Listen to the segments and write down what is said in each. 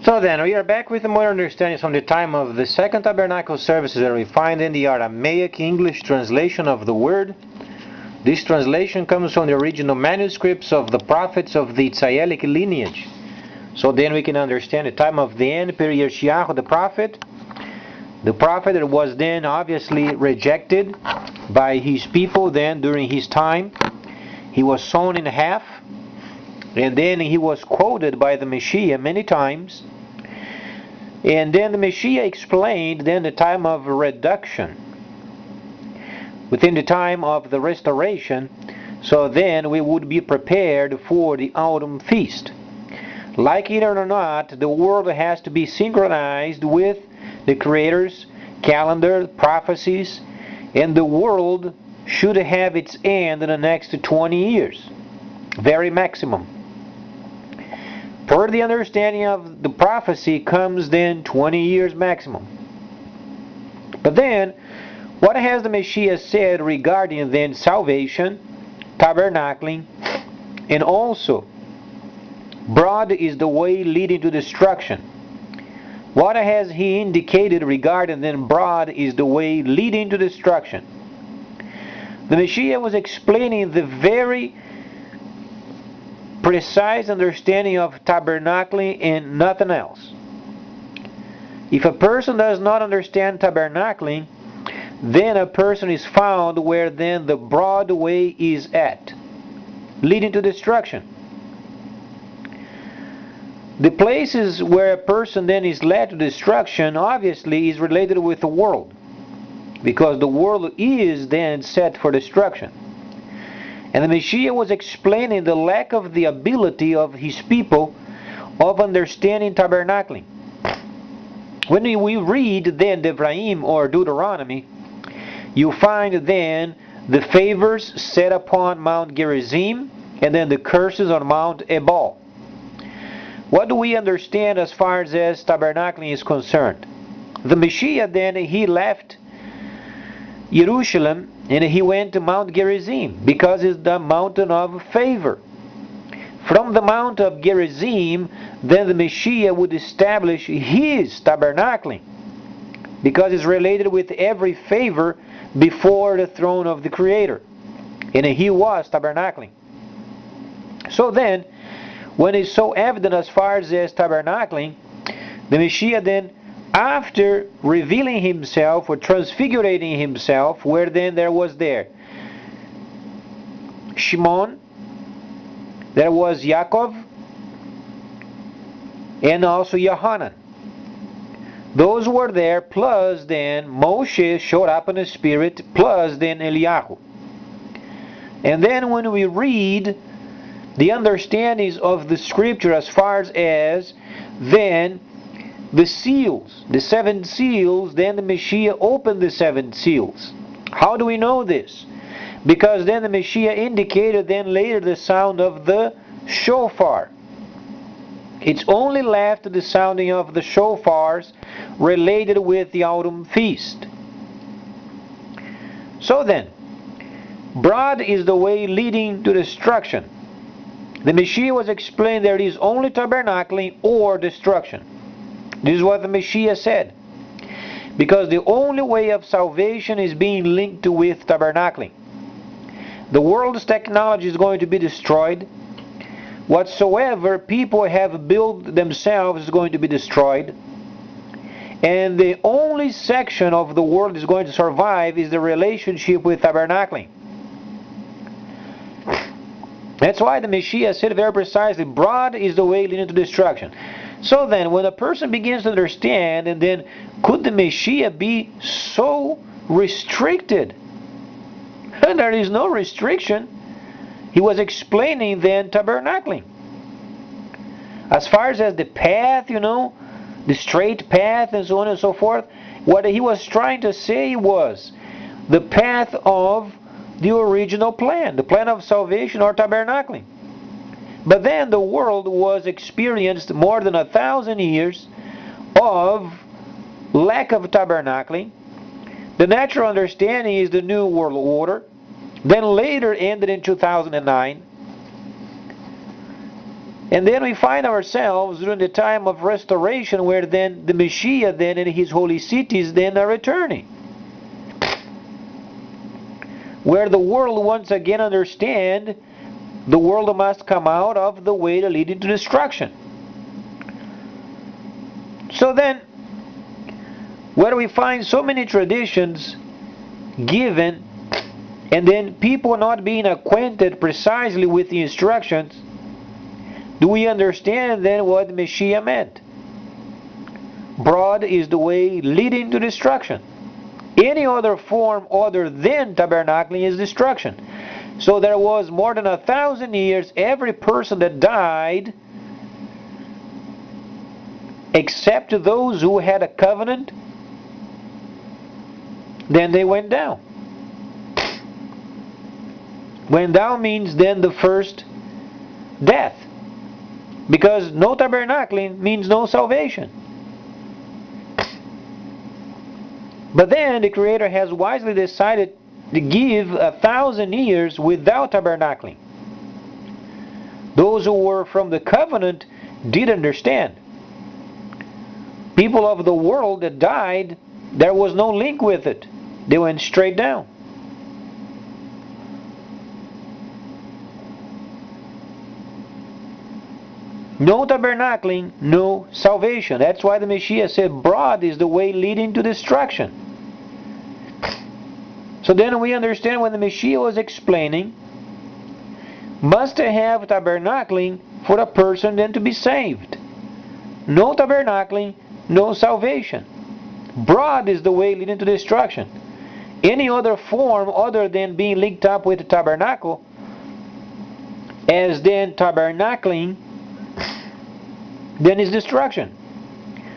So then, we are back with more understanding from the time of the second tabernacle services that we find in the Aramaic English translation of the word. This translation comes from the original manuscripts of the prophets of the Tzayelic lineage. So then we can understand the time of the end, Yeshayahu the prophet that was then obviously rejected by his people then during his time. He was sawn in half, and then he was quoted by the Messiah many times. And then the Messiah explained then the time of reduction within the time of the restoration, so then we would be prepared for the autumn feast. Like it or not, the world has to be synchronized with the Creator's calendar, prophecies, and the world should have its end in the next 20 years, very maximum. Per the understanding of the prophecy comes then 20 years maximum. But then, what has the Messiah said regarding then salvation, tabernacling, and also broad is the way leading to destruction? What has he indicated regarding then broad is the way leading to destruction? The Messiah was explaining the very precise understanding of tabernacling and nothing else. If a person does not understand tabernacling, then a person is found where then the broad way is at, leading to destruction. The places where a person then is led to destruction obviously is related with the world, because the world is then set for destruction. And the Messiah was explaining the lack of the ability of his people of understanding tabernacling. When we read then Devarim or Deuteronomy, you find then the favors set upon Mount Gerizim and then the curses on Mount Ebal. What do we understand as far as tabernacling is concerned? The Messiah then, he left Jerusalem and he went to Mount Gerizim because it's the mountain of favor. From the Mount of Gerizim, then the Messiah would establish his tabernacling, because it's related with every favor before the throne of the Creator. And he was tabernacling. So then, when it's so evident as far as tabernacling, the Messiah then, after revealing himself or transfigurating himself, where then there was Shimon, there was Yaakov, and also Yohanan. Those were there, plus then Moshe showed up in the spirit, plus then Eliyahu. And then when we read the understandings of the scripture as far as then the seals, the 7 seals, then the Messiah opened the 7 seals. How do we know this? Because then the Messiah indicated then later the sound of the shofar. It's only left the sounding of the shofars related with the autumn feast. So then, broad is the way leading to destruction. The Messiah was explaining there is only tabernacling or destruction. This is what the Messiah said. Because the only way of salvation is being linked with tabernacling. The world's technology is going to be destroyed. Whatsoever people have built themselves is going to be destroyed. And the only section of the world is going to survive is the relationship with tabernacling. That's why the Messiah said very precisely, broad is the way leading to destruction. So then, when a person begins to understand, and then, could the Messiah be so restricted? And there is no restriction. He was explaining then tabernacling. As far as the path, the straight path and so on and so forth, what he was trying to say was the path of the original plan, the plan of salvation or tabernacling. But then the world was experienced more than 1,000 years of lack of tabernacling. The natural understanding is the New World Order, then later ended in 2009. And then we find ourselves during the time of restoration, where then the Messiah then and his holy cities then are returning, where the world once again understand the world must come out of the way leading to destruction. So then, where we find so many traditions given, and then people not being acquainted precisely with the instructions, do we understand then what the Messiah meant? Broad is the way leading to destruction. Any other form other than tabernacling is destruction. So there was more than 1,000 years, every person that died, except those who had a covenant, then they went down. Went down means then the first death, because no tabernacling means no salvation. But then the Creator has wisely decided to give 1,000 years without tabernacling. Those who were from the covenant did understand. People of the world that died, there was no link with it. They went straight down. No tabernacling, no salvation. That's why the Messiah said, broad is the way leading to destruction. So then we understand when the Messiah was explaining, must have tabernacling for a person then to be saved. No tabernacling, no salvation. Broad is the way leading to destruction. Any other form other than being linked up with the tabernacle, as then tabernacling, then is destruction.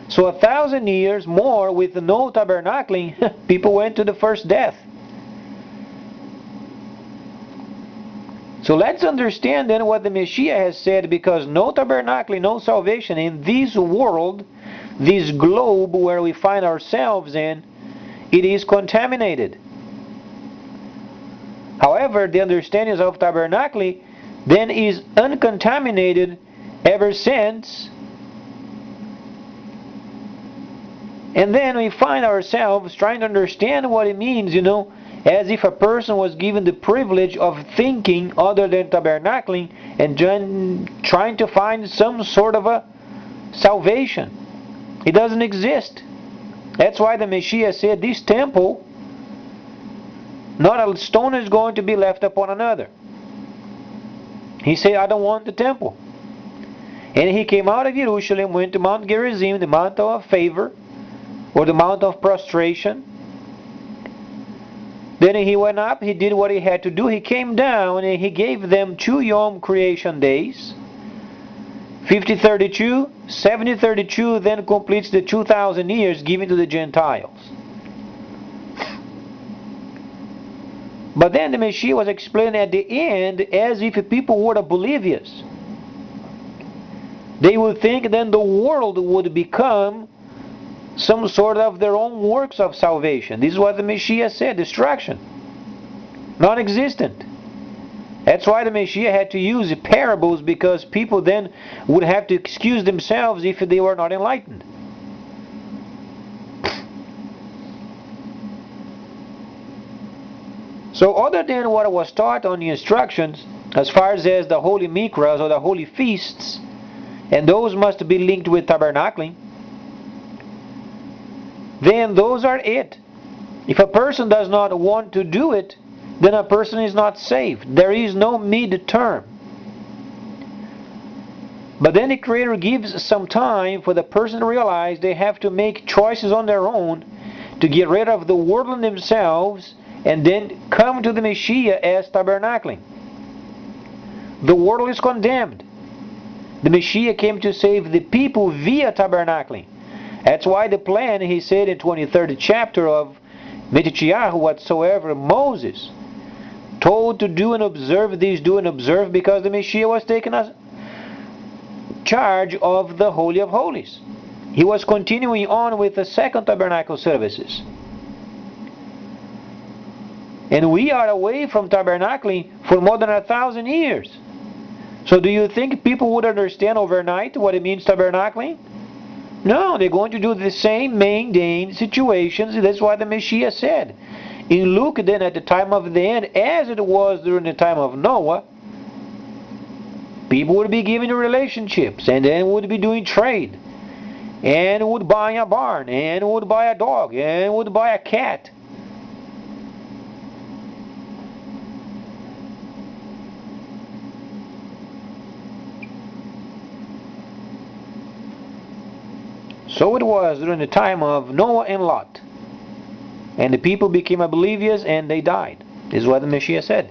So 1,000 years more with no tabernacling, people went to the first death. So let's understand then what the Messiah has said, because no tabernacling, no salvation in this world, this globe where we find ourselves in, it is contaminated. However, the understanding of tabernacling then is uncontaminated ever since. And then we find ourselves trying to understand what it means, as if a person was given the privilege of thinking other than tabernacling and trying to find some sort of a salvation. It doesn't exist. That's why the Messiah said, this temple, not a stone is going to be left upon another. He said, I don't want the temple. And he came out of Jerusalem, went to Mount Gerizim, the Mount of Favor, or the Mount of Prostration. Then he went up, he did what he had to do, he came down and he gave them 2 Yom creation days. 50-32, 70-32 then completes the 2,000 years given to the Gentiles. But then the Messiah was explaining at the end as if people were oblivious. They would think then the world would become some sort of their own works of salvation. This is what the Messiah said, destruction. Non-existent. That's why the Messiah had to use parables, because people then would have to excuse themselves if they were not enlightened. So other than what was taught on the instructions, as far as the holy mikras or the holy feasts, and those must be linked with tabernacling, then those are it. If a person does not want to do it, then a person is not saved. There is no mid-term. But then the Creator gives some time for the person to realize they have to make choices on their own to get rid of the world in themselves and then come to the Messiah as tabernacling. The world is condemned. The Messiah came to save the people via tabernacling. That's why the plan, he said in 23rd chapter of Metichiahu, whatsoever Moses told to do and observe, these do and observe, because the Messiah was taking us charge of the Holy of Holies. He was continuing on with the second tabernacle services. And we are away from tabernacling for more than 1,000 years. So do you think people would understand overnight what it means tabernacling? No, they're going to do the same mundane situations. That's why the Messiah said. In Luke, then, at the time of the end, as it was during the time of Noah, people would be giving relationships, and then would be doing trade, and would buy a barn, and would buy a dog, and would buy a cat. So it was during the time of Noah and Lot. And the people became oblivious and they died. This is what the Messiah said.